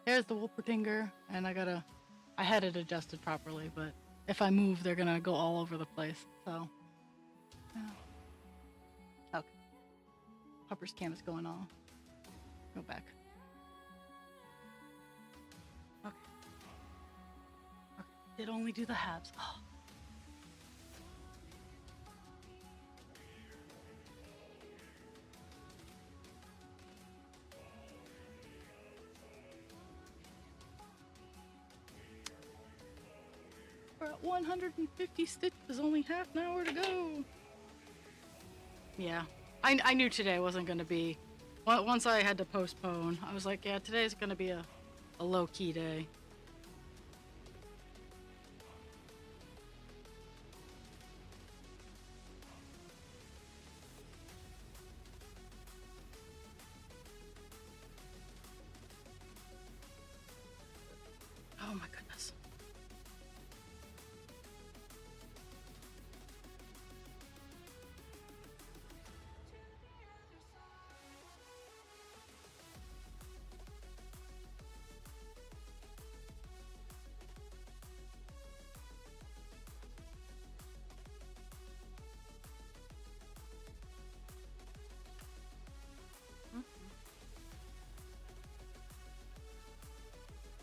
Speaker 1: There's the Wolpertinger, and I had it adjusted properly, but if I move, they're gonna go all over the place. So, yeah. Okay. Hopper's cam is going on. Go back. Okay. Okay. Did only do the halves. Oh. We're at 150 stitches, only half an hour to go. Yeah, I knew today wasn't going to be, once I had to postpone, I was like, yeah, today's going to be a low-key day. Oh my goodness.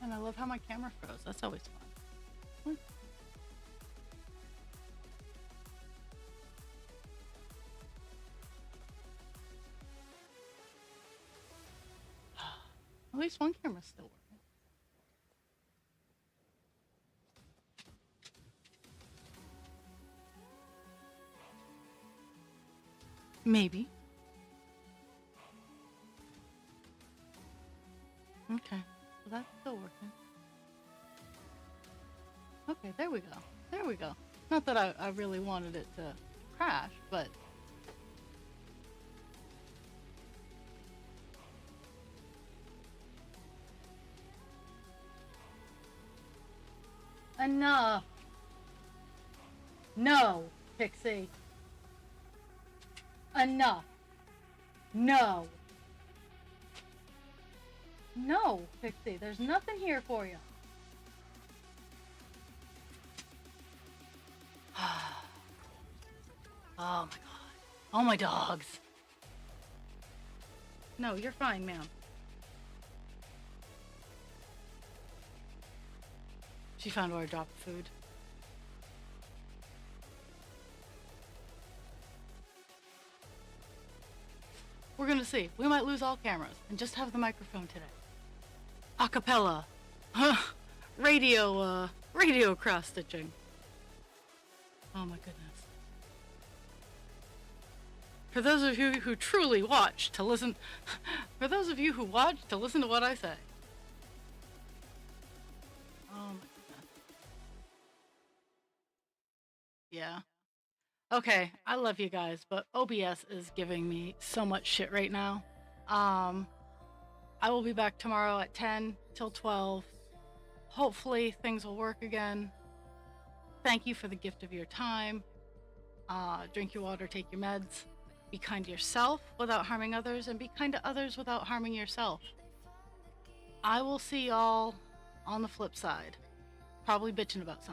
Speaker 1: And I love how my camera froze. That's always fun. At least one camera's still working. Maybe. Okay, so that's still working. Okay, there we go. There we go. Not that I really wanted it to crash, but... Enough! No, Pixie. Enough. No. No, Pixie, there's nothing here for you. Oh my god. Oh my dogs. No, you're fine, ma'am. She found where I dropped food. We're gonna see. We might lose all cameras and just have the microphone today. Acapella. Radio cross stitching. Oh my goodness. For those of you who truly watch to listen, for those of you who watch to listen to what I say. Oh my goodness. Yeah. Okay, I love you guys, but OBS is giving me so much shit right now. I will be back tomorrow at 10 till 12. Hopefully things will work again. Thank you for the gift of your time. Drink your water, take your meds. Be kind to yourself without harming others, and be kind to others without harming yourself. I will see y'all on the flip side, probably bitching about something.